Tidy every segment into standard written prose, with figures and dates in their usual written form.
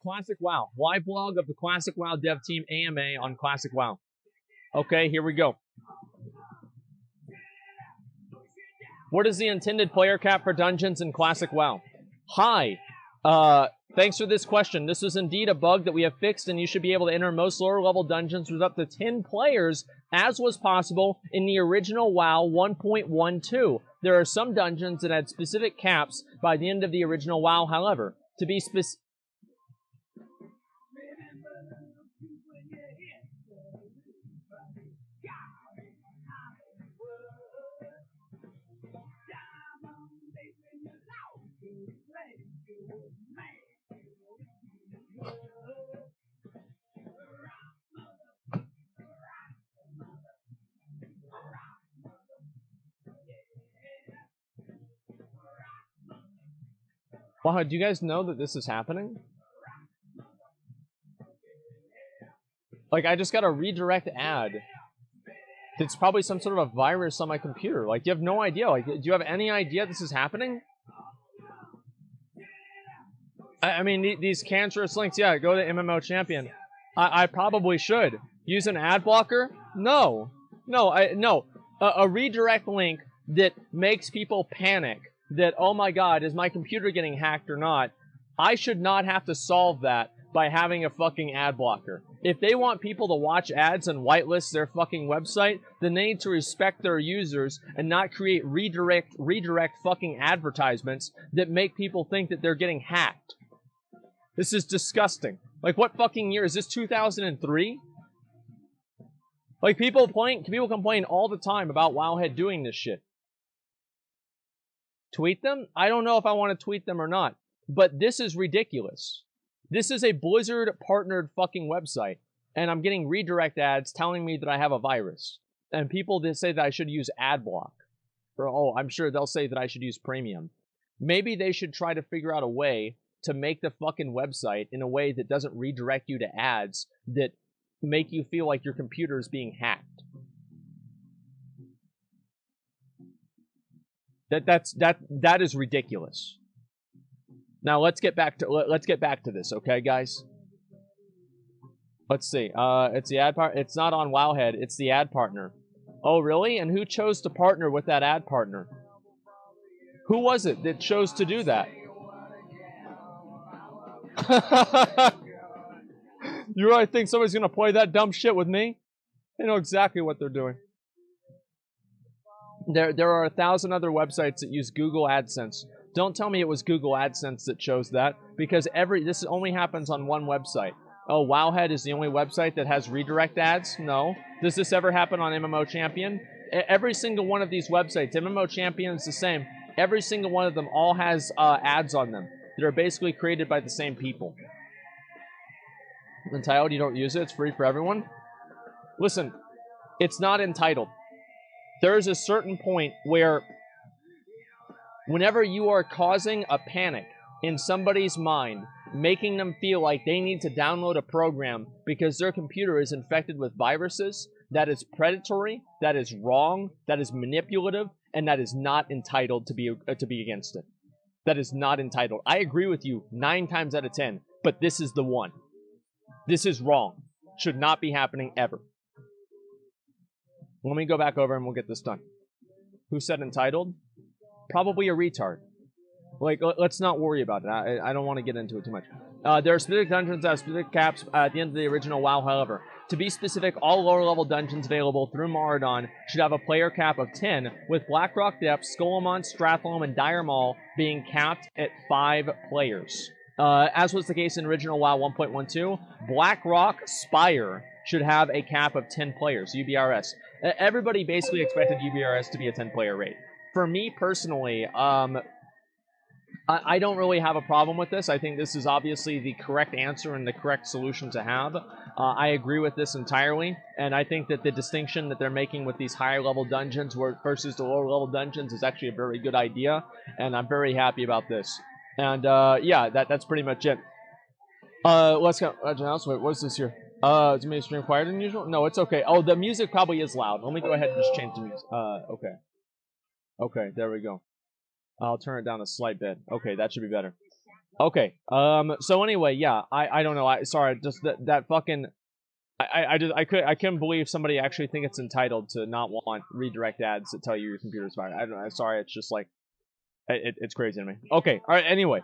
Classic WoW. Live blog of the Classic WoW dev team AMA on Classic WoW. Okay, here we go. What is the intended player cap for dungeons in Classic WoW? Hi. Thanks for this question. This is indeed a bug that we have fixed, and you should be able to enter most lower level dungeons with up to 10 players, as was possible in the original WoW 1.12. There are some dungeons that had specific caps by the end of the original WoW, however. To be specific... Wow, do you guys know that this is happening? Like, I just got a redirect ad. It's probably some sort of a virus on my computer. Like, you have no idea. Like, do you have any idea this is happening? I mean, these cancerous links, yeah, go to MMO Champion. I probably should. Use an ad blocker? No. No. A redirect link that makes people panic that, oh my god, is my computer getting hacked or not? I should not have to solve that by having a fucking ad blocker. If they want people to watch ads and whitelist their fucking website, then they need to respect their users and not create redirect fucking advertisements that make people think that they're getting hacked. This is disgusting. Like, what fucking year? Is this 2003? Like, people complain all the time about Wowhead doing this shit. Tweet them? I don't know if I want to tweet them or not. But this is ridiculous. This is a Blizzard-partnered fucking website. And I'm getting redirect ads telling me that I have a virus. And people that say that I should use AdBlock. Or, oh, I'm sure they'll say that I should use Premium. Maybe they should try to figure out a way to make the fucking website in a way that doesn't redirect you to ads that make you feel like your computer is being hacked. That is ridiculous. Now let's get back to this, okay, guys? Let's see. It's the ad part. It's not on Wowhead. It's the ad partner. Oh, really? And who chose to partner with that ad partner? Who was it that chose to do that? You really think somebody's gonna play that dumb shit with me? They know exactly what they're doing. There are 1,000 other websites that use Google AdSense. Don't tell me it was Google AdSense that chose that, because this only happens on one website. Oh, Wowhead is the only website that has redirect ads? No. Does this ever happen on MMO Champion? Every single one of these websites, MMO Champion is the same. Every single one of them all has ads on them that are basically created by the same people. Entitled, you don't use it, it's free for everyone. Listen, it's not entitled. There is a certain point where whenever you are causing a panic in somebody's mind, making them feel like they need to download a program because their computer is infected with viruses, that is predatory, that is wrong, that is manipulative, and that is not entitled to be against it. That is not entitled. I agree with you 9 times out of 10, but this is the one. This is wrong. Should not be happening ever. Let me go back over and we'll get this done. Who said entitled? Probably a retard. Like, let's not worry about it. I don't want to get into it too much. There are specific dungeons that have specific caps at the end of the original WoW, however. To be specific, all lower-level dungeons available through Maradon should have a player cap of 10, with Blackrock Depths, Skolemont, Stratholme, and Dire Maul being capped at 5 players. As was the case in original WoW 1.12, Blackrock Spire should have a cap of 10 players, UBRS. Everybody basically expected UBRS to be a 10-player raid. For me personally, I don't really have a problem with this. I think this is obviously the correct answer and the correct solution to have. I agree with this entirely, and I think that the distinction that they're making with these higher-level dungeons versus the lower-level dungeons is actually a very good idea, and I'm very happy about this. And, yeah, that's pretty much it. Let's go. Wait, what's this here? Is my stream quieter than usual? No, it's okay. Oh, the music probably is loud. Let me go ahead and just change the music. Okay. Okay, there we go. I'll turn it down a slight bit. Okay, that should be better. Okay. So anyway, yeah, I don't know. Sorry, just that fucking. I couldn't believe somebody actually think it's entitled to not want redirect ads that tell you your computer's fired. I don't know. Sorry, it's just like it's crazy to me. Okay. All right. Anyway,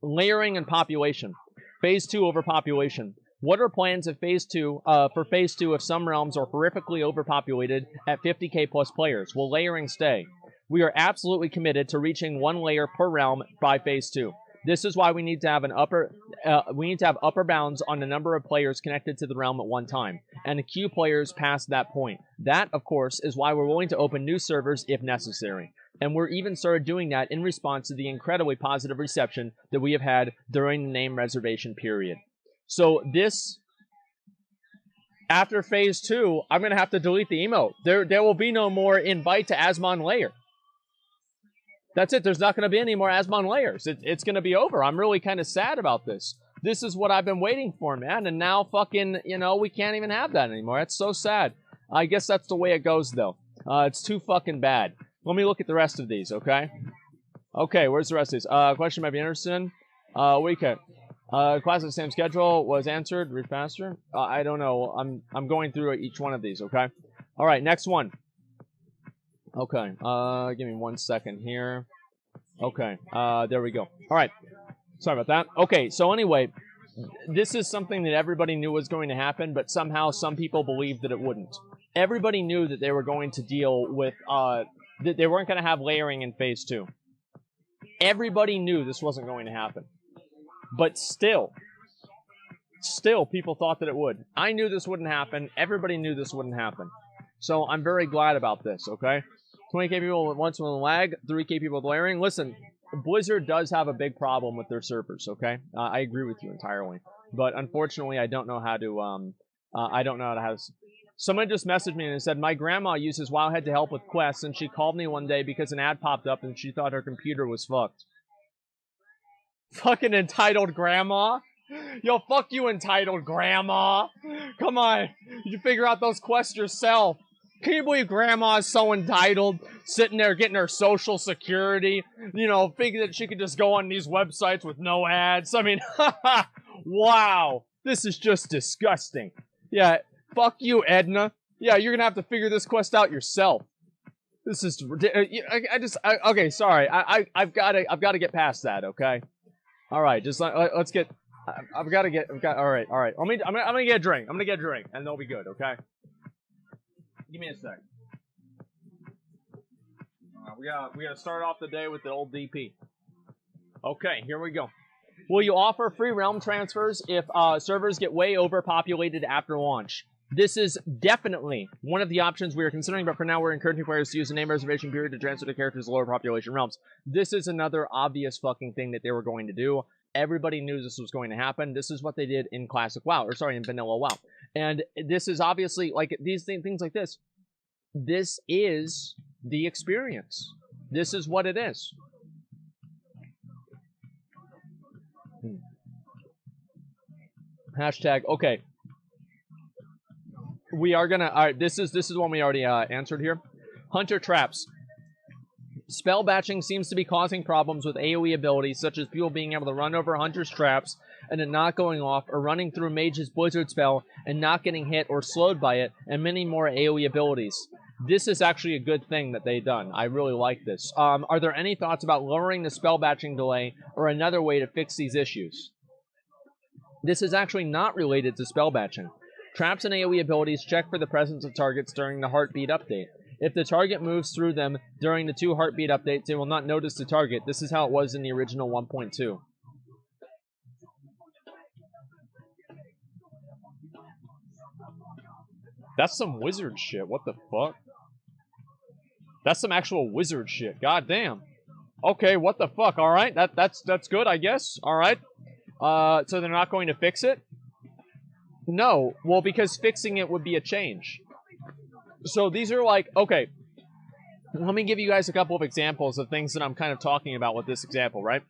layering and population. Phase 2 overpopulation. What are plans of Phase 2 for Phase 2 if some realms are horrifically overpopulated at 50k plus players? Will layering stay? We are absolutely committed to reaching 1 layer per realm by Phase 2. This is why we need to have upper bounds on the number of players connected to the realm at one time, and a queue players past that point. That, of course, is why we're willing to open new servers if necessary. And we're even started doing that in response to the incredibly positive reception that we have had during the name reservation period. So this, after Phase 2, I'm going to have to delete the emote. There will be no more invite to Asmon Lair. That's it. There's not going to be any more Asmon Lairs. It's going to be over. I'm really kind of sad about this. This is what I've been waiting for, man. And now fucking, we can't even have that anymore. That's so sad. I guess that's the way it goes, though. It's too fucking bad. Let me look at the rest of these, okay? Okay, where's the rest of these? Question might be interested in. Weekend. Class at the same schedule was answered. Read faster. I don't know. I'm going through each one of these, okay? All right, next one. Okay, give me 1 second here. Okay, there we go. All right, sorry about that. Okay, so anyway, this is something that everybody knew was going to happen, but somehow some people believed that it wouldn't. Everybody knew that they were going to deal with, that they weren't going to have layering in Phase 2. Everybody knew this wasn't going to happen. But still, people thought that it would. I knew this wouldn't happen. Everybody knew this wouldn't happen. So I'm very glad about this, okay? 20k people once with lag, 3k people with layering. Listen, Blizzard does have a big problem with their servers, okay? I agree with you entirely. But unfortunately, I don't know how to, Someone just messaged me and said, my grandma uses Wowhead to help with quests, and she called me one day because an ad popped up and she thought her computer was fucked. Fucking entitled grandma? Yo, fuck you, entitled grandma. Come on. You figure out those quests yourself. Can you believe grandma is so entitled? Sitting there getting her social security. Figure that she could just go on these websites with no ads. I mean, wow. This is just disgusting. Yeah, fuck you, Edna. Yeah, you're gonna have to figure this quest out yourself. This is okay, sorry. I've got to get past that, okay? All right, just let's get. All right. I'm gonna get a drink. And they'll be good. Okay. Give me a sec. We gotta start off the day with the old DP. Okay, here we go. Will you offer free realm transfers if servers get way overpopulated after launch? This is definitely one of the options we are considering, but for now we're encouraging players to use the name reservation period to transfer to characters lower population realms. This is another obvious fucking thing that they were going to do. Everybody knew this was going to happen. This is what they did in Classic WoW, in Vanilla WoW. And this is obviously, like, these things like this. This is the experience. This is what it is. Hashtag, okay. We are gonna, alright, this is one we already answered here. Hunter traps. Spell batching seems to be causing problems with AoE abilities, such as people being able to run over Hunter's traps and it not going off, or running through Mage's Blizzard spell and not getting hit or slowed by it, and many more AoE abilities. This is actually a good thing that they've done. I really like this. Are there any thoughts about lowering the spell batching delay or another way to fix these issues? This is actually not related to spell batching. Traps and AoE abilities check for the presence of targets during the heartbeat update. If the target moves through them during the 2 heartbeat updates, they will not notice the target. This is how it was in the original 1.2. That's some wizard shit. What the fuck? That's some actual wizard shit. God damn. Okay, what the fuck? All right, that's good, I guess. All right. So they're not going to fix it? No. Well, because fixing it would be a change. So these are like, okay, let me give you guys a couple of examples of things that I'm kind of talking about with this example, right?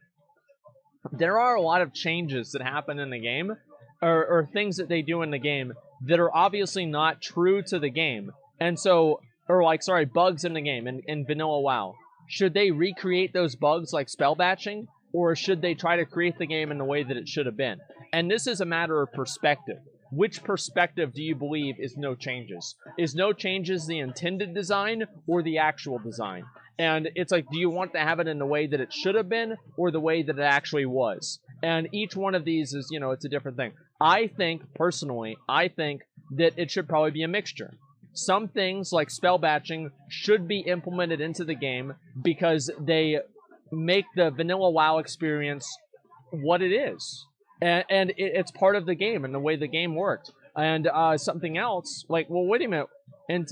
There are a lot of changes that happen in the game, or things that they do in the game that are obviously not true to the game. And so, bugs in the game, in Vanilla WoW. Should they recreate those bugs like spell batching? or should they try to create the game in the way that it should have been? And this is a matter of perspective. Which perspective do you believe is no changes? Is no changes the intended design or the actual design? And it's like, do you want to have it in the way that it should have been or the way that it actually was? And each one of these is, you know, it's a different thing. I think, personally, that it should probably be a mixture. Some things, like spell batching, should be implemented into the game because they make the vanilla WoW experience what it is. And it's part of the game and the way the game worked. And something else, like, well, wait a minute, and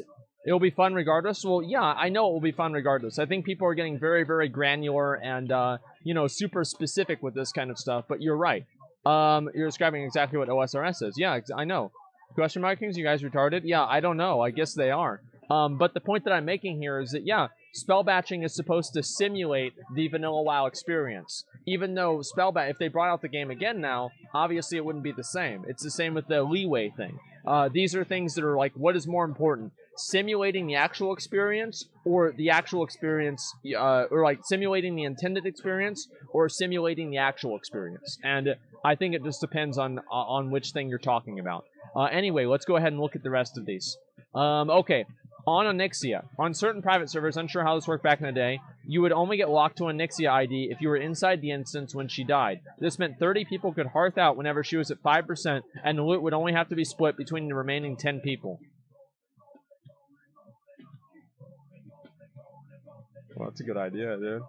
it'll be fun regardless? Well, yeah, I know it will be fun regardless. I think people are getting very, very granular and, you know, super specific with this kind of stuff, but you're right. You're describing exactly what OSRS is. Yeah, I know. Question markings, you guys retarded? Yeah, I don't know. I guess they are. But the point that I'm making here is that, yeah, spell batching is supposed to simulate the vanilla WoW experience. Even though if they brought out the game again now, obviously it wouldn't be the same. It's the same with the leeway thing. These are things that are like, what is more important? Simulating the actual experience or the actual experience, or like simulating the intended experience or simulating the actual experience. And I think it just depends on which thing you're talking about. Anyway, let's go ahead and look at the rest of these. Okay. On Onyxia, on certain private servers, unsure how this worked back in the day, you would only get locked to Onyxia ID if you were inside the instance when she died. This meant 30 people could hearth out whenever she was at 5%, and the loot would only have to be split between the remaining 10 people. Well, that's a good idea, dude.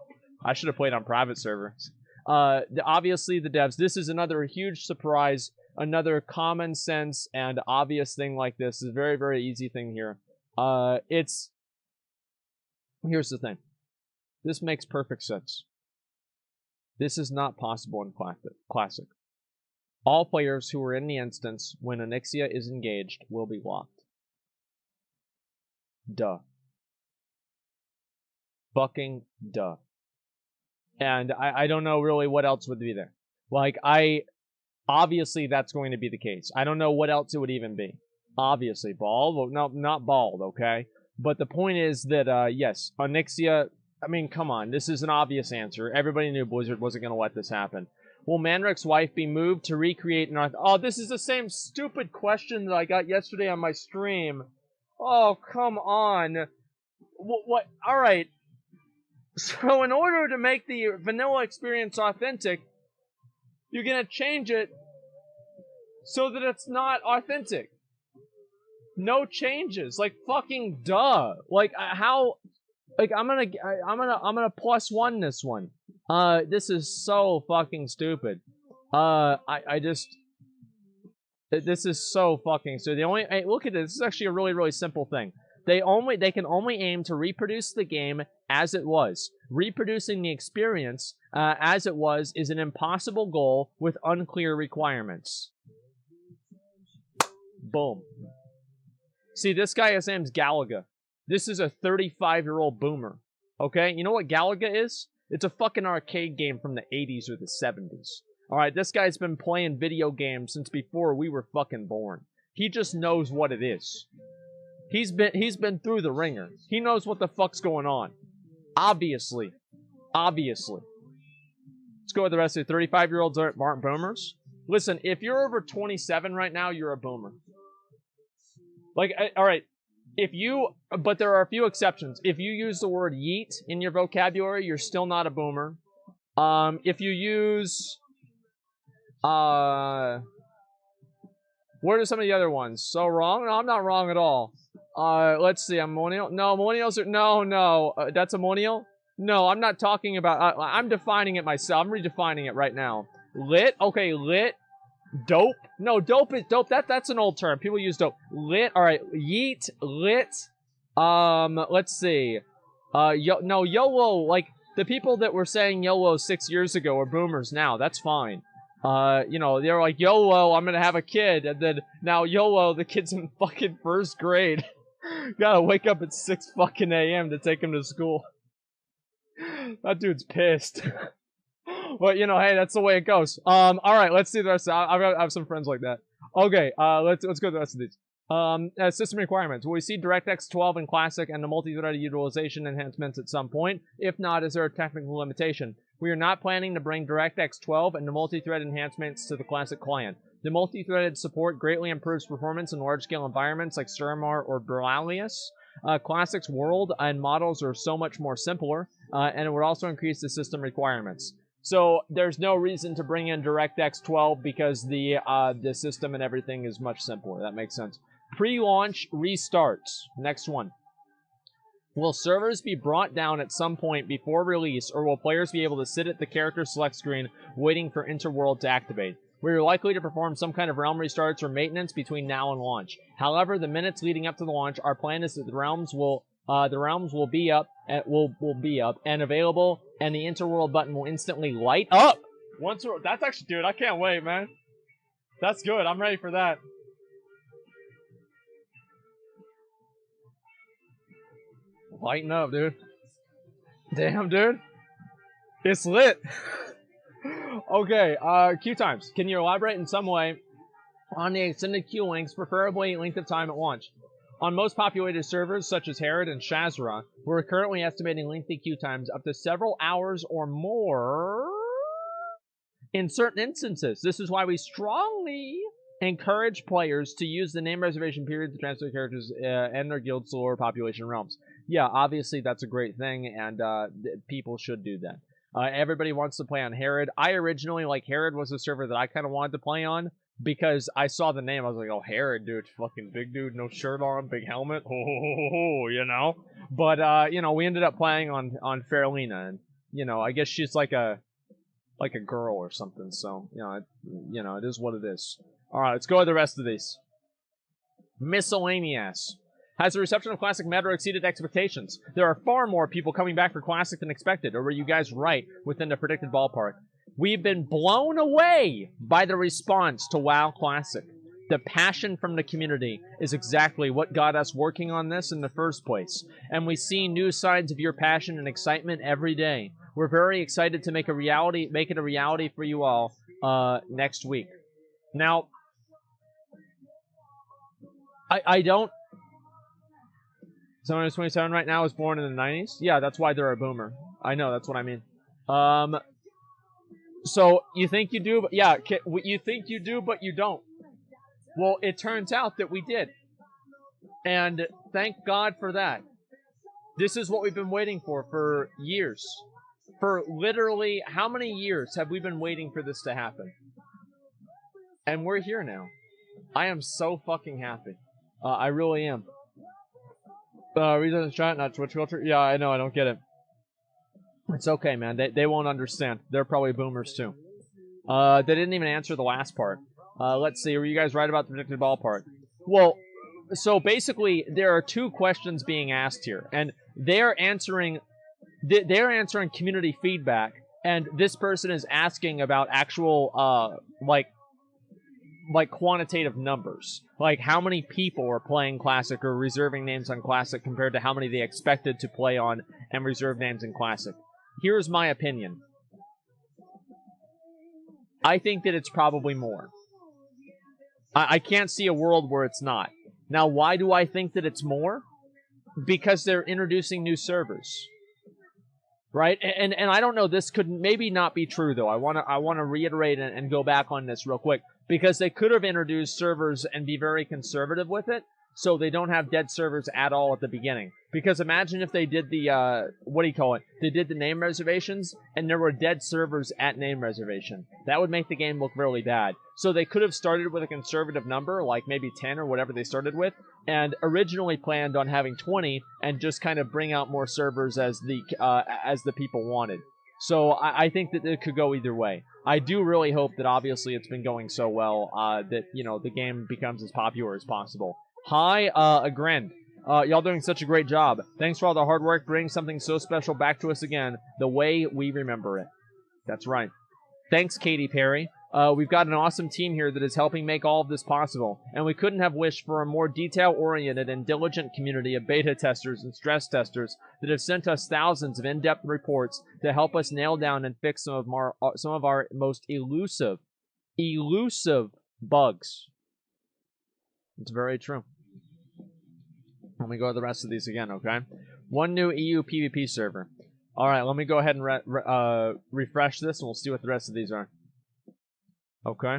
I should have played on private servers. Obviously, the devs, this is another huge surprise, another common sense and obvious thing like this. Is a very, very easy thing here. Here's the thing. This makes perfect sense. This is not possible in Classic. All players who are in the instance when Onyxia is engaged will be locked. Duh. Fucking duh. And I don't know really what else would be there. Like, obviously that's going to be the case. I don't know what else it would even be. Obviously, bald. Well, no, not bald, okay? But the point is that, yes, Onyxia, I mean, come on. This is an obvious answer. Everybody knew Blizzard wasn't going to let this happen. Will Mandrake's wife be moved to recreate an... Oh, this is the same stupid question that I got yesterday on my stream. Oh, come on. What? All right. So in order to make the vanilla experience authentic, you're going to change it so that it's not authentic. No changes. Like, fucking duh. Like, how... Like, I'm gonna +1 this one. This is so fucking stupid. This is so fucking... So look at this. This is actually a really, really simple thing. They can only aim to reproduce the game as it was. Reproducing the experience as it was is an impossible goal with unclear requirements. Boom. See, this guy, his name's Galaga. This is a 35-year-old boomer. Okay? You know what Galaga is? It's a fucking arcade game from the 80s or the 70s. Alright, this guy's been playing video games since before we were fucking born. He just knows what it is. He's been through the ringer. He knows what the fuck's going on. Obviously. Obviously. Let's go with the rest of the 35-year-olds aren't boomers. Listen, if you're over 27 right now, you're a boomer. Like, alright, but there are a few exceptions. If you use the word yeet in your vocabulary, you're still not a boomer. If you use, what are some of the other ones? So wrong? No, I'm not wrong at all. Let's see, I'm millennial? No, millennials are, no, that's a millennial? No, I'm not talking about, I'm defining it myself. I'm redefining it right now. Lit? Okay, lit. Dope? No, dope is dope. That's an old term. People use dope. Lit. All right. Yeet. Lit. Let's see. YOLO. Like the people that were saying YOLO 6 years ago are boomers now. That's fine. You know, they're like YOLO. I'm gonna have a kid, and then now YOLO. The kid's in fucking first grade. Gotta wake up at 6 fucking a.m. to take him to school. That dude's pissed. But, you know, hey, that's the way it goes. Alright, let's see the rest of I have some friends like that. Okay, let's go to the rest of these. System requirements. Will we see DirectX 12 in Classic and the multi-threaded utilization enhancements at some point? If not, is there a technical limitation? We are not planning to bring DirectX 12 and the multi-thread enhancements to the Classic client. The multi-threaded support greatly improves performance in large-scale environments like Suramar or Berlalius. Classic's world and models are so much more simpler, and it would also increase the system requirements. So there's no reason to bring in DirectX 12 because the system and everything is much simpler. That makes sense. Pre-launch restarts. Next one. Will servers be brought down at some point before release, or will players be able to sit at the character select screen waiting for Interworld to activate? We are likely to perform some kind of realm restarts or maintenance between now and launch. However, the minutes leading up to the launch, our plan is that the realms will be up and available, and the Interworld button will instantly light up. That's actually, dude, I can't wait, man. That's good. I'm ready for that. Lighten up, dude. Damn, dude. It's lit. Okay, queue times. Can you elaborate in some way on the extended queue lengths, preferably length of time at launch? On most populated servers, such as Herod and Shazra, we're currently estimating lengthy queue times up to several hours or more in certain instances. This is why we strongly encourage players to use the name reservation period to transfer characters and their guild's lower population realms. Yeah, obviously that's a great thing, and people should do that. Everybody wants to play on Herod. I originally, Herod was a server that I kind of wanted to play on because I saw the name. I was like, oh, Herod, dude, fucking big dude, no shirt on, big helmet, you know? But, we ended up playing on Faralina, and, I guess she's like a girl or something, so, it is what it is. All right, let's go with the rest of these. Miscellaneous. Has the reception of Classic Metro exceeded expectations? There are far more people coming back for Classic than expected, or were you guys right within the predicted ballpark? We've been blown away by the response to WoW Classic. The passion from the community is exactly what got us working on this in the first place, and we see new signs of your passion and excitement every day. We're very excited to make it a reality for you all next week. Now, I don't... Someone who's 27 right now is born in the 90s? Yeah, that's why they're a boomer. I know, that's what I mean. So, you think you do, but yeah, you think you do, but you don't. Well, it turns out that we did. And thank God for that. This is what we've been waiting for years. For literally, how many years have we been waiting for this to happen? And we're here now. I am so fucking happy. I really am. Reason is chat, not Twitch culture. Yeah, I know, I don't get it. It's okay, man. They won't understand. They're probably boomers, too. They didn't even answer the last part. Let's see. Were you guys right about the predicted ballpark? Well, so basically, there are two questions being asked here. And they're answering community feedback. And this person is asking about actual, like quantitative numbers. Like how many people are playing Classic or reserving names on Classic compared to how many they expected to play on and reserve names in Classic. Here's my opinion. I think that it's probably more. I can't see a world where it's not. Now, why do I think that it's more? Because they're introducing new servers. Right? And I don't know, this could maybe not be true, though. I want to reiterate and go back on this real quick. Because they could have introduced servers and be very conservative with it, so they don't have dead servers at all at the beginning. Because imagine if they did the, They did the name reservations, and there were dead servers at name reservation. That would make the game look really bad. So they could have started with a conservative number, like maybe 10 or whatever they started with, and originally planned on having 20, and just kind of bring out more servers as the people wanted. So I think that it could go either way. I do really hope that obviously it's been going so well that, the game becomes as popular as possible. Hi, Agrend. Y'all doing such a great job. Thanks for all the hard work bringing something so special back to us again, the way we remember it. That's right. Thanks, Katy Perry. We've got an awesome team here that is helping make all of this possible, and we couldn't have wished for a more detail-oriented and diligent community of beta testers and stress testers that have sent us thousands of in-depth reports to help us nail down and fix some of our most elusive bugs. It's very true. Let me go to the rest of these again, okay? One new EU PvP server. Alright, let me go ahead and refresh this, and we'll see what the rest of these are. Okay.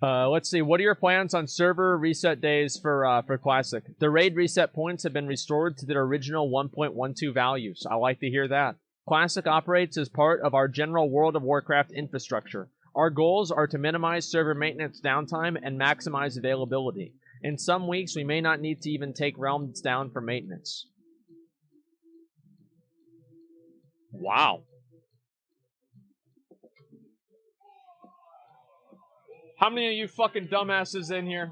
Let's see. What are your plans on server reset days for Classic? The raid reset points have been restored to their original 1.12 values. I like to hear that. Classic operates as part of our general World of Warcraft infrastructure. Our goals are to minimize server maintenance downtime and maximize availability. In some weeks, we may not need to even take realms down for maintenance. Wow. How many of you fucking dumbasses in here?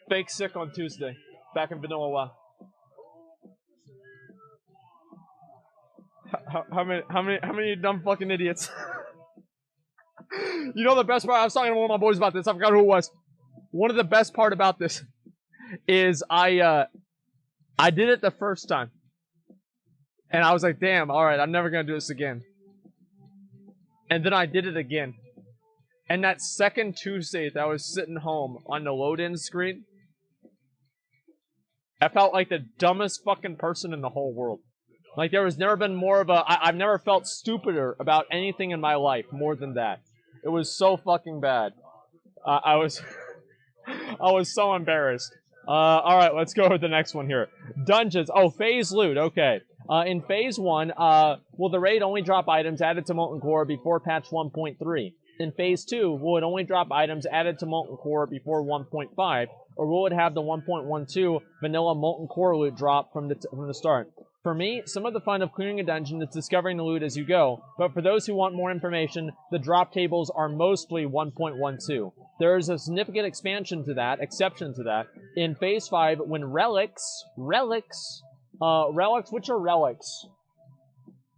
Fake sick on Tuesday. Back in Vanilla WoW. How many dumb fucking idiots? You know the best part? I was talking to one of my boys about this. I forgot who it was. One of the best part about this is I did it the first time. And I was like, damn, alright, I'm never gonna do this again. And then I did it again. And that second Tuesday that I was sitting home on the load-in screen, I felt like the dumbest fucking person in the whole world. Like, there was never been more of a... I've never felt stupider about anything in my life more than that. It was so fucking bad. I was... I was so embarrassed. Alright, let's go with the next one here. Dungeons. Oh, phase loot. Okay. In phase 1, will the raid only drop items added to Molten Core before patch 1.3? In phase 2, will it only drop items added to Molten Core before 1.5, or will it have the 1.12 vanilla Molten Core loot drop from the start? For me, some of the fun of clearing a dungeon is discovering the loot as you go, but for those who want more information, the drop tables are mostly 1.12. There is a significant exception to that, in phase 5 when relics, which are relics?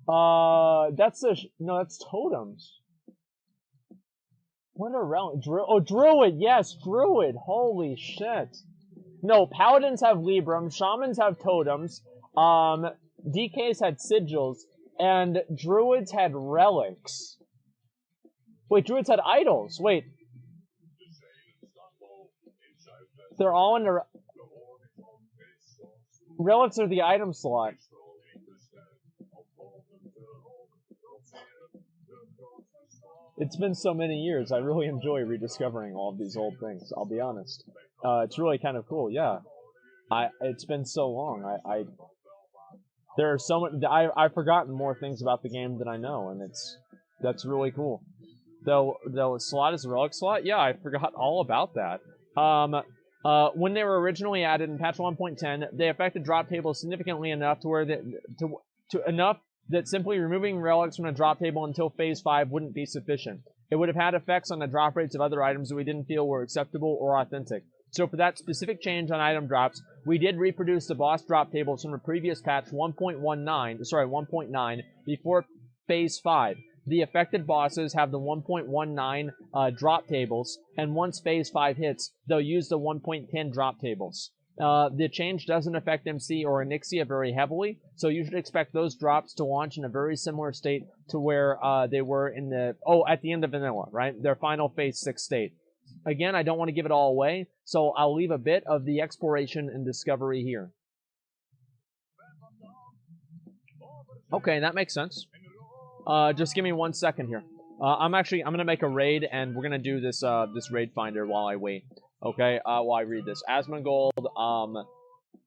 That's totems. What are relics? Druid, yes, Druid, holy shit. No, Paladins have Libram, Shamans have totems, DKs had sigils, and Druids had relics. Wait, Druids had idols, wait. They're all in the... Relics are the item slot. It's been so many years, I really enjoy rediscovering all of these old things, I'll be honest. It's really kind of cool, yeah. It's been so long, there are so many, I've forgotten more things about the game than I know, and that's really cool. Though slot is a relic slot, yeah, I forgot all about that. When they were originally added in patch 1.10, they affected drop tables significantly enough to where that simply removing relics from a drop table until phase 5 wouldn't be sufficient. It would have had effects on the drop rates of other items that we didn't feel were acceptable or authentic. So for that specific change on item drops, we did reproduce the boss drop tables from a previous patch 1.9 before phase 5. The affected bosses have the 1.19 drop tables, and once phase 5 hits, they'll use the 1.10 drop tables. The change doesn't affect MC or Onyxia very heavily, so you should expect those drops to launch in a very similar state to where they were in at the end of Vanilla, right? Their final phase 6 state. Again, I don't want to give it all away, so I'll leave a bit of the exploration and discovery here. Okay, that makes sense. Just give me 1 second here. I'm gonna make a raid, and we're gonna do this raid finder while I wait. Okay, while I read this. Asmongold,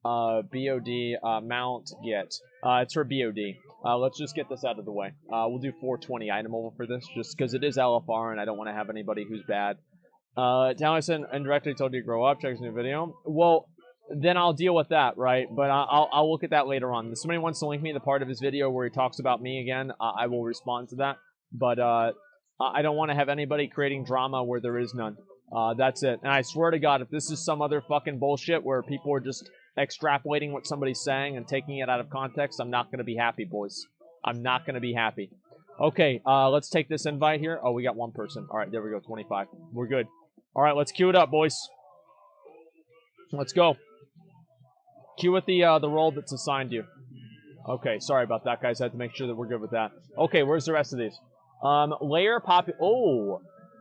BOD, mount, get. It's for BOD. Let's just get this out of the way. We'll do 420 item level for this, just because it is LFR, and I don't want to have anybody who's bad. Taliesin indirectly told you to grow up, check this new video. Well, then I'll deal with that, right? But I'll look at that later on. If somebody wants to link me the part of his video where he talks about me again, I will respond to that. But I don't want to have anybody creating drama where there is none. That's it. And I swear to God, if this is some other fucking bullshit where people are just extrapolating what somebody's saying and taking it out of context, I'm not going to be happy, boys. I'm not going to be happy. Okay, let's take this invite here. Oh, we got one person. All right, there we go, 25. We're good. All right, let's queue it up, boys. Let's go. Queue with the role that's assigned you. Okay, sorry about that, guys. I had to make sure that we're good with that. Okay, where's the rest of these?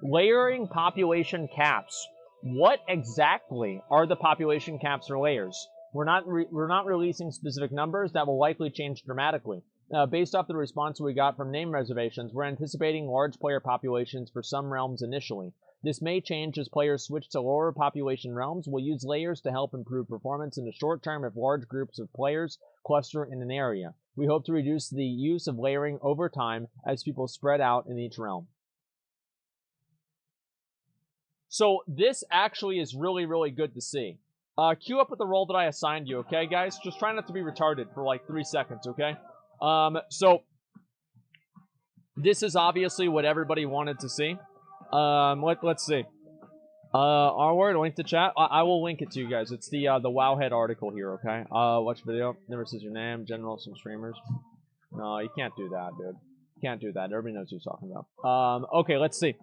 Layering population caps. What exactly are the population caps for layers? We're not releasing specific numbers that will likely change dramatically. Based off the response we got from name reservations, we're anticipating large player populations for some realms initially. This may change as players switch to lower population realms. We'll use layers to help improve performance in the short term if large groups of players cluster in an area. We hope to reduce the use of layering over time as people spread out in each realm. So this actually is really, really good to see. Queue up with the role that I assigned you, okay, guys? Just try not to be retarded for like 3 seconds, okay? So this is obviously what everybody wanted to see. Let's see. Onward, link to chat. I will link it to you guys. It's the Wowhead article here, okay? Watch video. Never says your name. General, some streamers. No, you can't do that, dude. Can't do that. Everybody knows what you're talking about. Okay, let's see.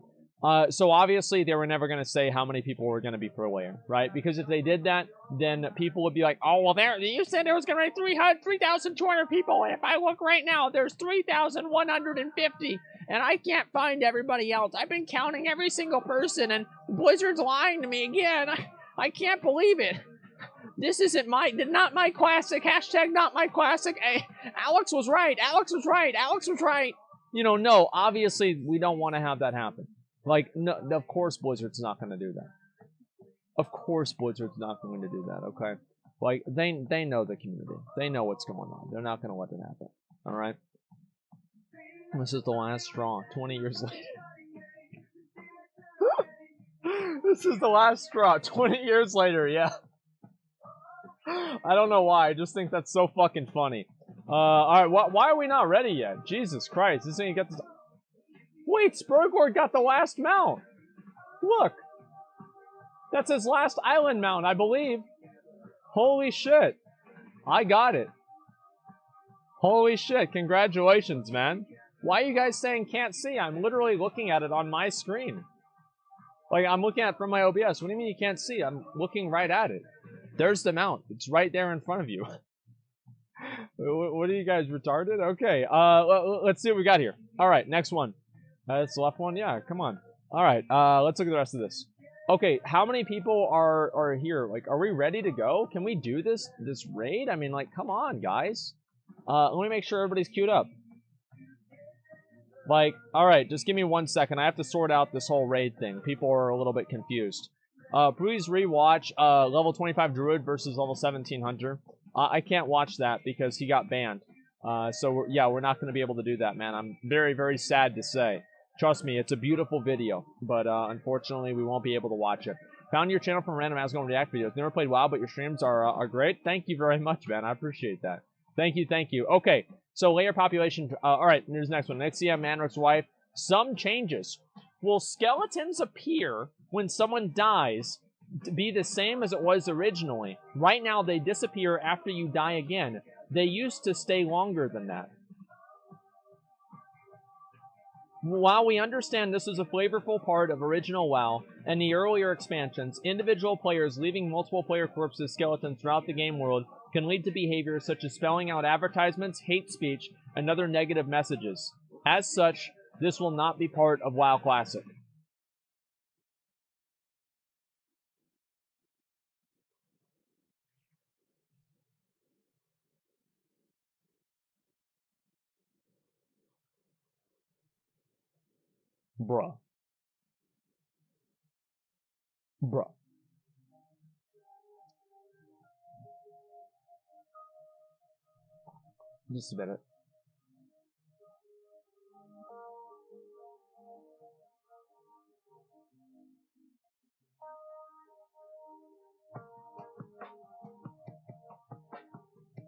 So obviously they were never going to say how many people were going to be per layer, right? Because if they did that, then people would be like, oh, well, you said there was going to be 3,200 people. And if I look right now, there's 3,150. And I can't find everybody else. I've been counting every single person, and Blizzard's lying to me again. I can't believe it. This isn't not my classic. Hashtag not my classic. Hey, Alex was right. Alex was right. Alex was right. You know, no, obviously we don't want to have that happen. Like, no, of course Blizzard's not going to do that. Of course Blizzard's not going to do that, okay? Like, they know the community. They know what's going on. They're not going to let it happen. Alright? This is the last straw. 20 years later. This is the last straw. 20 years later, yeah. I don't know why. I just think that's so fucking funny. Alright, why are we not ready yet? Jesus Christ. This ain't got this... Wait, Spurgord got the last mount. Look. That's his last island mount, I believe. Holy shit. I got it. Holy shit. Congratulations, man. Why are you guys saying can't see? I'm literally looking at it on my screen. Like, I'm looking at it from my OBS. What do you mean you can't see? I'm looking right at it. There's the mount. It's right there in front of you. What are you guys, retarded? Okay. Let's see what we got here. All right, next one. That's the left one? Yeah, come on. All right, let's look at the rest of this. Okay, how many people are here? Like, are we ready to go? Can we do this raid? I mean, like, come on, guys. Let me make sure everybody's queued up. Like, all right, just give me 1 second. I have to sort out this whole raid thing. People are a little bit confused. Please rewatch level 25 Druid versus level 17 Hunter. I can't watch that because he got banned. So, yeah, we're not going to be able to do that, man. I'm very, very sad to say. Trust me, it's a beautiful video, but unfortunately, we won't be able to watch it. Found your channel from random Asmongold React videos. Never played WoW, but your streams are great. Thank you very much, man. I appreciate that. Thank you, thank you. Okay, so layer population. All right, here's the next one. Nixia, Manrik's wife. Some changes. Will skeletons appear when someone dies to be the same as it was originally? Right now, they disappear after you die again. They used to stay longer than that. While we understand this is a flavorful part of original WoW and the earlier expansions, individual players leaving multiple player corpses skeletons throughout the game world can lead to behaviors such as spelling out advertisements, hate speech, and other negative messages. As such, this will not be part of WoW Classic. Bruh. Bruh. Just a minute.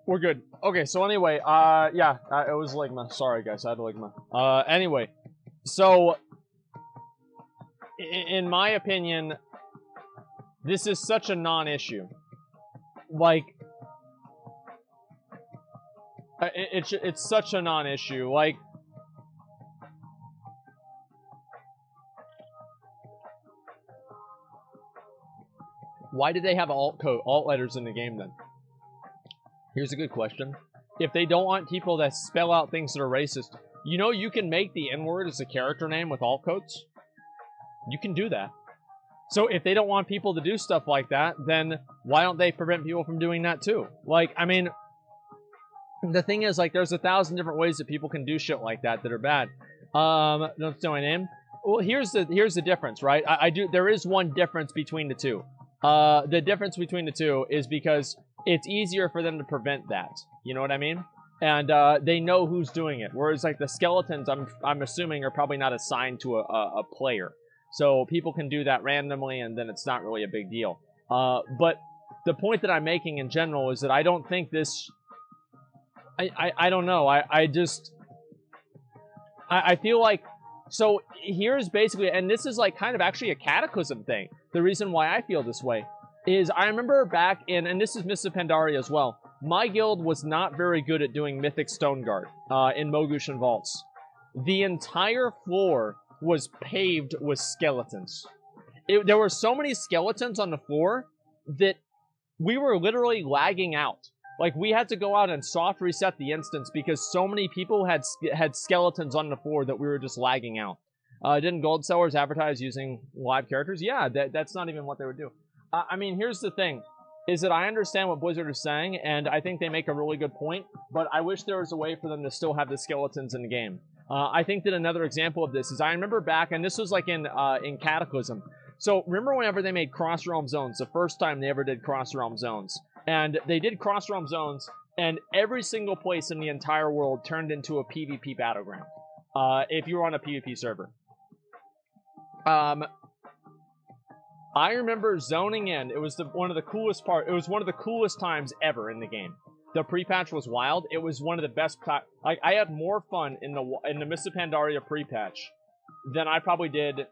We're good. Okay, so anyway, yeah, it was Ligma. Sorry, guys, I had Ligma. Anyway, so, in my opinion, this is such a non-issue. Like, it's such a non-issue. Like, why did they have alt letters in the game then? Here's a good question. If they don't want people that spell out things that are racist, you know you can make the N-word as a character name with alt codes? You can do that. So if they don't want people to do stuff like that, then why don't they prevent people from doing that too? Like, I mean, the thing is, like, there's 1,000 different ways that people can do shit like that that are bad. Don't say my name. Well, here's the difference, right? There is one difference between the two. The difference between the two is because it's easier for them to prevent that. You know what I mean? And they know who's doing it. Whereas, like, the skeletons, I'm assuming, are probably not assigned to a player. So people can do that randomly, and then it's not really a big deal. But the point that I'm making in general is that I don't think this... I don't know. I feel like... So here's basically... And this is, like, kind of actually a Cataclysm thing. The reason why I feel this way is I remember back in... And this is Mists of Pandaria as well. My guild was not very good at doing Mythic Stoneguard in Mogushan Vaults. The entire floor was paved with skeletons. There were so many skeletons on the floor that we were literally lagging out. Like, we had to go out and soft reset the instance because so many people had skeletons on the floor that we were just lagging out. Didn't gold sellers advertise using live characters? Yeah, that's not even what they would do. I mean, here's the thing, is that I understand what Blizzard is saying, and I think they make a really good point, but I wish there was a way for them to still have the skeletons in the game. I think that another example of this is I remember back, and this was like in Cataclysm. So remember whenever they made Cross Realm Zones, the first time they ever did Cross Realm Zones. And they did Cross Realm Zones, and every single place in the entire world turned into a PvP battleground. If you were on a PvP server. I remember zoning in. It was one of the coolest times ever in the game. The pre-patch was wild. It was one of the best. Like, I had more fun in the Mists of Pandaria pre-patch than I probably did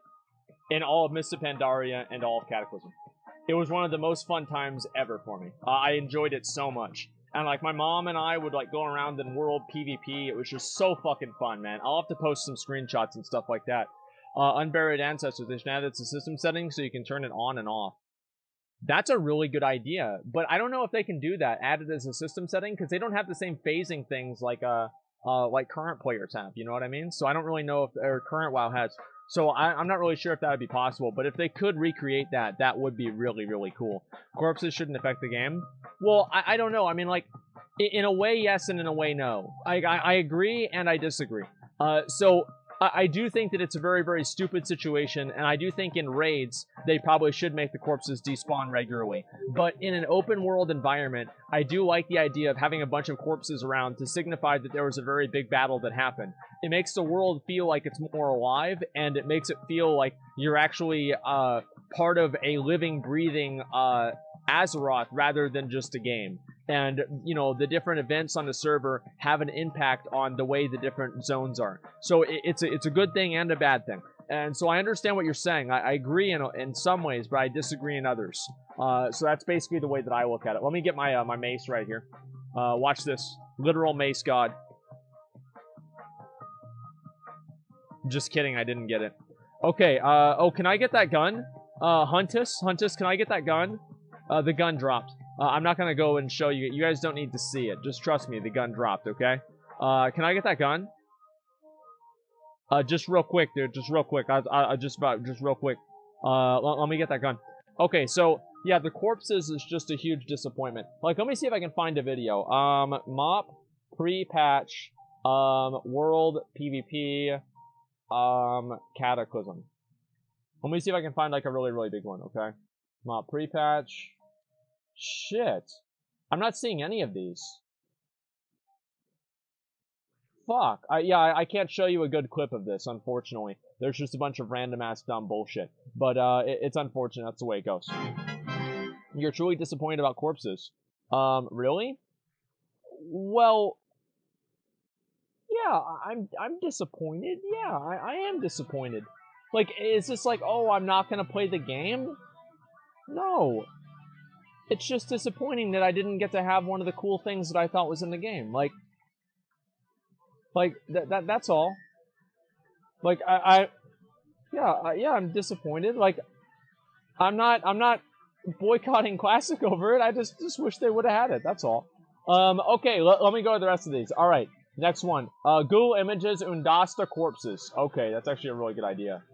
in all of Mists of Pandaria and all of Cataclysm. It was one of the most fun times ever for me. I enjoyed it so much. And, like, my mom and I would, like, go around in world PvP. It was just so fucking fun, man. I'll have to post some screenshots and stuff like that. Unburied Ancestors, they should add it to system settings so you can turn it on and off. That's a really good idea, but I don't know if they can do that, add it as a system setting, because they don't have the same phasing things like current players have, you know what I mean? So I don't really know if their current WoW has. So I'm not really sure if that would be possible, but if they could recreate that, that would be really, really cool. Corpses shouldn't affect the game. Well, I don't know. I mean, like, in a way, yes, and in a way, no. I agree and I disagree. So I do think that it's a very, very stupid situation, and I do think in raids, they probably should make the corpses despawn regularly. But in an open world environment, I do like the idea of having a bunch of corpses around to signify that there was a very big battle that happened. It makes the world feel like it's more alive, and it makes it feel like you're actually part of a living, breathing Azeroth rather than just a game. And, you know, the different events on the server have an impact on the way the different zones are. So it's a good thing and a bad thing. And so I understand what you're saying. I agree in some ways, but I disagree in others. So that's basically the way that I look at it. Let me get my my mace right here. Watch this. Literal mace god. Just kidding, I didn't get it. Okay, oh, can I get that gun? Huntus, can I get that gun? The gun dropped. I'm not gonna go and show you. You guys don't need to see it. Just trust me, the gun dropped, okay? Can I get that gun? Just real quick, dude. Just real quick. Just real quick. Let me get that gun. Okay, so, yeah, the corpses is just a huge disappointment. Like, let me see if I can find a video. Mop, pre-patch, world, PvP, Cataclysm. Let me see if I can find, like, a really, really big one, okay? Mop, pre-patch. Shit. I'm not seeing any of these. Fuck. I can't show you a good clip of this, unfortunately. There's just a bunch of random-ass dumb bullshit. But, it's unfortunate. That's the way it goes. You're truly disappointed about corpses. Really? Well... Yeah, I'm disappointed. Yeah, I am disappointed. Like, is this like, oh, I'm not gonna play the game? No. It's just disappointing that I didn't get to have one of the cool things that I thought was in the game. Like that's all. Like yeah, I'm disappointed. Like I'm not boycotting Classic over it. I just wish they would have had it. That's all. Okay, let me go to the rest of these. All right, next one. Google images Undasta corpses. Okay, that's actually a really good idea.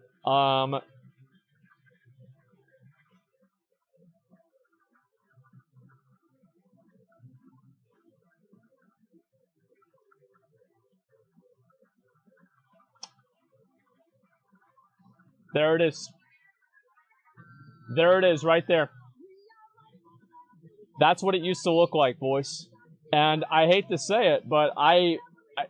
There it is. There it is, right there. That's what it used to look like, boys. And I hate to say it, but I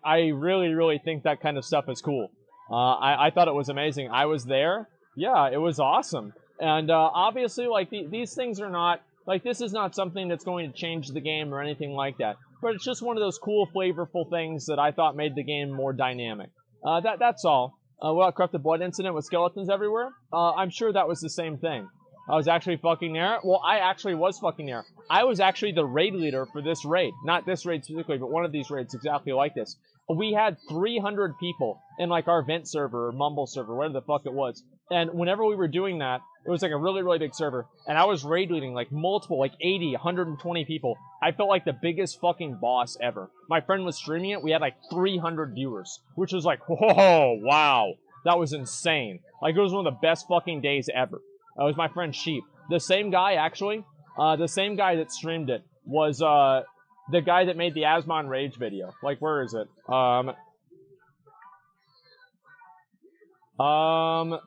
really, really think that kind of stuff is cool. I thought it was amazing. I was there. Yeah, it was awesome. And obviously, like, these things are not, like, this is not something that's going to change the game or anything like that. But it's just one of those cool, flavorful things that I thought made the game more dynamic. That's all. What about Corrupted Blood incident with skeletons everywhere? I'm sure that was the same thing. I was actually fucking there. Well, I actually was fucking there. I was actually the raid leader for this raid. Not this raid specifically, but one of these raids exactly like this. We had 300 people in, like, our vent server or mumble server, whatever the fuck it was. And whenever we were doing that, it was like a really, really big server. And I was raid leading, like, multiple, like 80, 120 people. I felt like the biggest fucking boss ever. My friend was streaming it. We had, like, 300 viewers, which was like, whoa, wow. That was insane. Like, it was one of the best fucking days ever. It was my friend Sheep. The same guy, actually, the same guy that streamed it was, the guy that made the Asmon Rage video. Like, where is it?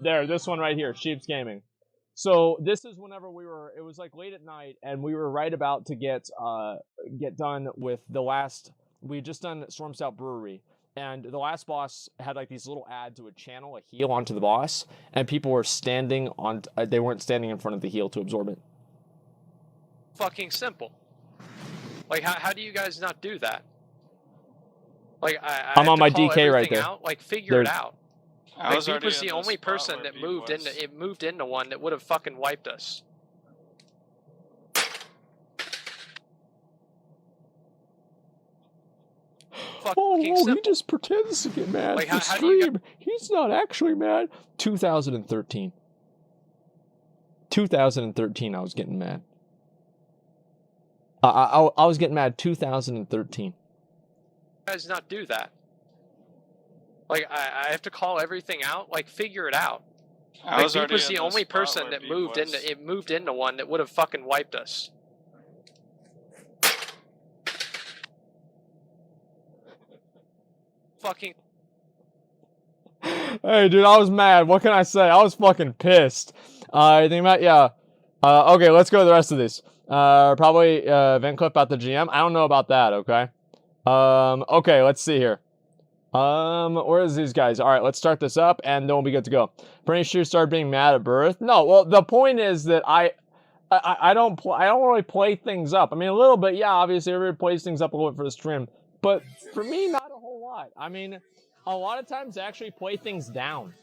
There, this one right here, Sheep's Gaming. So, this is whenever it was like late at night, and we were right about to get done with the last, we had just done Storm Stout Brewery. And the last boss had, like, these little ads that would channel a heal onto the boss, and people were standing on, they weren't standing in front of the heal to absorb it. Fucking simple. Like, how do you guys not do that? Like, I'm on my DK right there. Out, like, figure it out. Like, Beep was the only person that moved into one that would have fucking wiped us. Oh, he just pretends to get mad for stream. He's not actually mad. 2013. 2013, I was getting mad. I was getting mad 2013. You guys not do that. Like, I have to call everything out. Like, figure it out. Like, Beep was the only person that moved into one that would have fucking wiped us. Fucking. Hey, dude, I was mad. What can I say? I was fucking pissed. Anything about, yeah. Okay, let's go to the rest of these. Probably, event clip about the GM. I don't know about that, okay? Okay, let's see here. Where is these guys? Alright, let's start this up, and then we'll be good to go. Pretty sure you started being mad at birth. No, well, the point is that I don't really play things up. I mean, a little bit, yeah, obviously everybody plays things up a little bit for the stream. But for me, not a whole lot. I mean, a lot of times I actually play things down.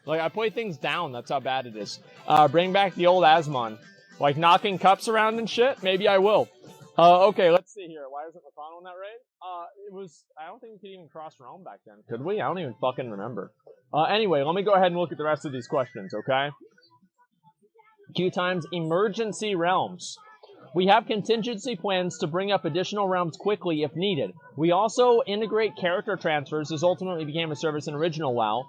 Like, I play things down. That's how bad it is. Bring back the old Asmon. Like, knocking cups around and shit? Maybe I will. Okay, let's see here. Why wasn't McConnell in that raid? I don't think we could even cross realm back then. Could we? I don't even fucking remember. Anyway, let me go ahead and look at the rest of these questions, okay? Q times emergency realms. We have contingency plans to bring up additional realms quickly if needed. We also integrate character transfers, as ultimately became a service in original WoW.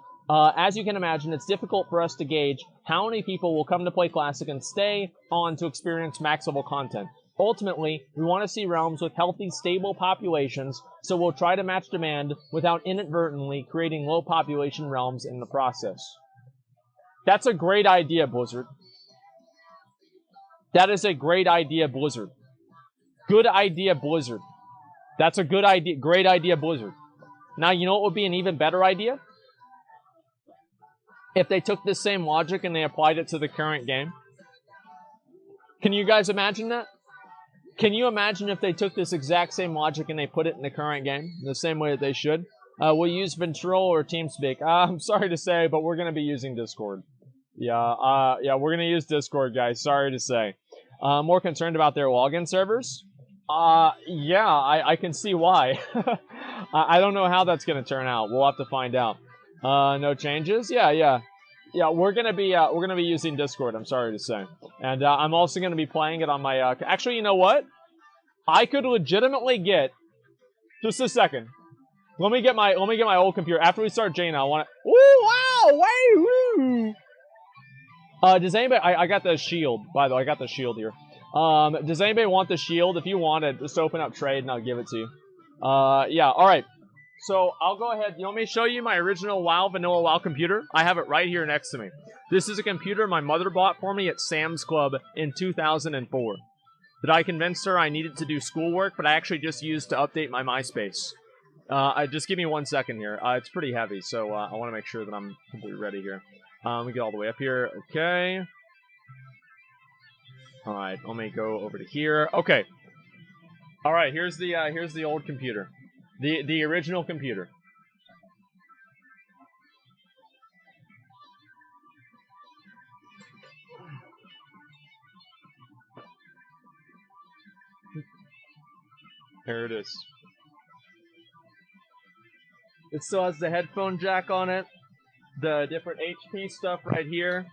As you can imagine, it's difficult for us to gauge how many people will come to play Classic and stay on to experience max level content. Ultimately, we want to see realms with healthy, stable populations, so we'll try to match demand without inadvertently creating low population realms in the process. That's a great idea, Blizzard. That is a great idea, Blizzard. Good idea, Blizzard. That's a good idea. Great idea, Blizzard. Now, you know what would be an even better idea? If they took this same logic and they applied it to the current game. Can you guys imagine that? Can you imagine if they took this exact same logic and they put it in the current game? The same way that they should? We'll use Ventrilo or TeamSpeak. I'm sorry to say, but we're going to be using Discord. Yeah, we're going to use Discord, guys. Sorry to say. More concerned about their login servers? Yeah, I can see why. I don't know how that's going to turn out. We'll have to find out. No changes? Yeah, we're going to be using Discord, I'm sorry to say. And I'm also going to be playing it on my actually, you know what? I could legitimately get just a second. Let me get my old computer. After we start Jaina, I want to. Ooh, wow, woo! Does anybody? I got the shield. By the way, I got the shield here. Does anybody want the shield? If you want it, just open up trade and I'll give it to you. Yeah. All right. So I'll go ahead. You want me to show you my original WoW vanilla WoW computer? I have it right here next to me. This is a computer my mother bought for me at Sam's Club in 2004. That I convinced her I needed to do schoolwork, but I actually just used to update my MySpace. Just give me 1 second here. It's pretty heavy, so I want to make sure that I'm completely ready here. Let me get all the way up here. Okay. Alright, let me go over to here. Okay. Alright, here's the old computer. The original computer. Here it is. It still has the headphone jack on it. The different HP stuff right here.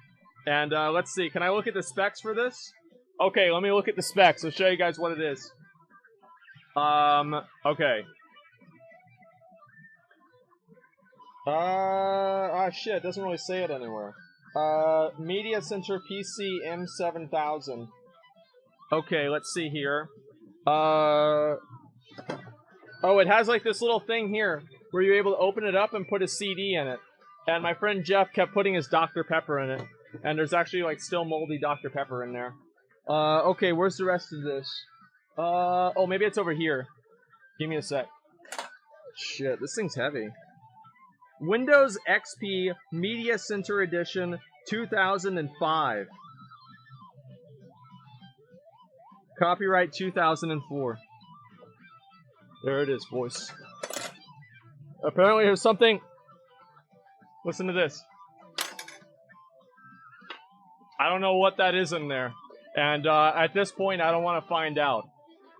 And let's see, can I look at the specs for this? Okay, let me look at the specs. I'll show you guys what it is. Okay. Shit, it doesn't really say it anywhere. Media Center PC M7000. Okay, let's see here. Oh, it has like this little thing here where you're able to open it up and put a CD in it. And my friend Jeff kept putting his Dr. Pepper in it. And there's actually like still moldy Dr. Pepper in there. Okay, where's the rest of this? Oh, maybe it's over here. Give me a sec. Shit, this thing's heavy. Windows XP Media Center Edition 2005. Copyright 2004. There it is, boys. Apparently there's something... Listen to this. I don't know what that is in there. And at this point, I don't want to find out.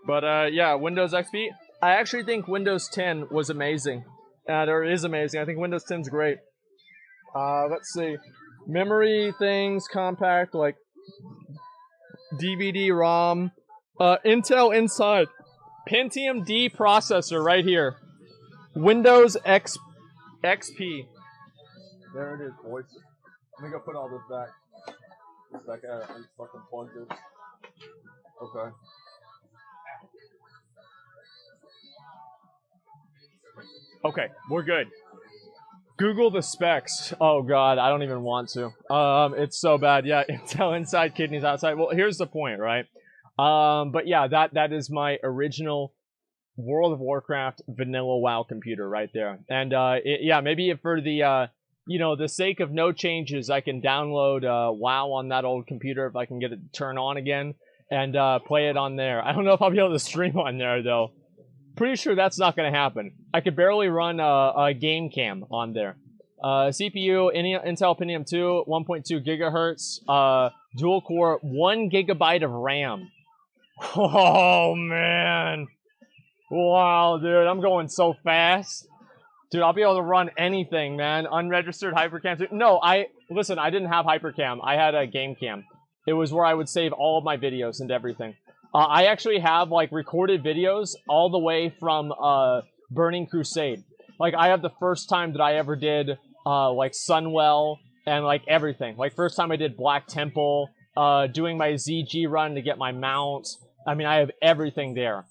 But yeah, Windows XP. I actually think Windows 10 was amazing. Or is amazing. I think Windows 10's great. Let's see. Memory things, compact, like DVD, ROM. Intel inside. Pentium D processor right here. Windows XP. There it is, boys. Let me go put all this back. Just like I fucking plugged this. Okay. Okay, we're good. Google the specs. Oh god, I don't even want to. It's so bad. Yeah, Intel inside, kidneys outside. Well, here's the point, right? But yeah, that is my original World of Warcraft vanilla WoW computer right there. And yeah, maybe for the the sake of no changes, I can download WoW on that old computer if I can get it to turn on again and play it on there. I don't know if I'll be able to stream on there though. Pretty sure that's not going to happen. I could barely run a game cam on there. CPU, Intel Pentium 2, 1.2 gigahertz, dual core, 1 gigabyte of RAM. Oh, man. Wow, dude, I'm going so fast. Dude, I'll be able to run anything, man. Unregistered Hypercam. No, listen, I didn't have Hypercam. I had a game cam. It was where I would save all of my videos and everything. I actually have, like, recorded videos all the way from, Burning Crusade. Like, I have the first time that I ever did, like, Sunwell and, like, everything. Like, first time I did Black Temple, doing my ZG run to get my mount. I mean, I have everything there.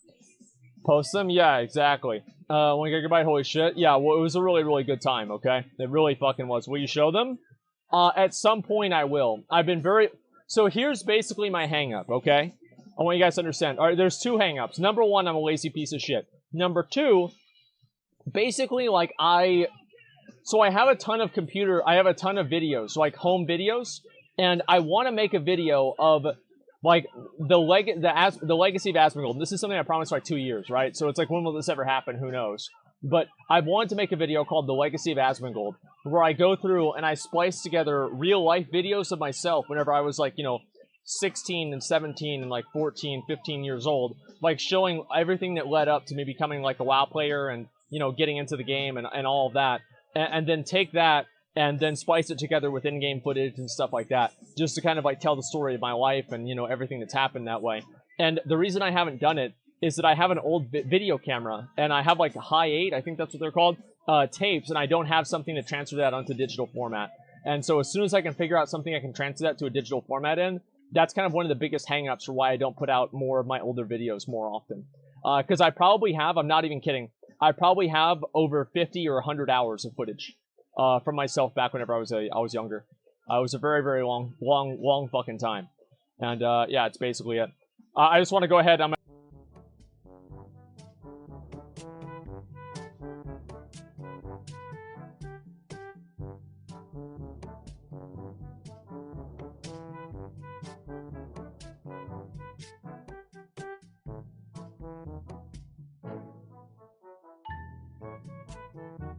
Post them? Yeah, exactly. 1 gigabyte, holy shit. Yeah, well, it was a really, really good time, okay? It really fucking was. Will you show them? At some point, I will. I've been very... So here's basically my hang-up, okay? I want you guys to understand. All right, there's two hang-ups. Number one, I'm a lazy piece of shit. Number two, basically, like, So I have a ton of I have a ton of videos, like home videos, and I want to make a video of, like, the legacy of Asmongold. This is something I promised for like 2 years, right? So it's like, when will this ever happen? Who knows? But I wanted to make a video called The Legacy of Asmongold, where I go through and I splice together real-life videos of myself whenever I was, like, 16 and 17 and like 14, 15 years old, like showing everything that led up to me becoming like a WoW player and, getting into the game and all of that. And then take that and then splice it together with in-game footage and stuff like that, just to kind of like tell the story of my life and, everything that's happened that way. And the reason I haven't done it is that I have an old video camera and I have like a high 8, I think that's what they're called, tapes, and I don't have something to transfer that onto digital format. And so as soon as I can figure out something I can transfer that to a digital format in, that's kind of one of the biggest hang-ups for why I don't put out more of my older videos more often. Because I probably have, I'm not even kidding, I probably have over 50 or 100 hours of footage from myself back whenever I was younger. It was a very, very long fucking time. And yeah, it's basically it. I just want to go ahead.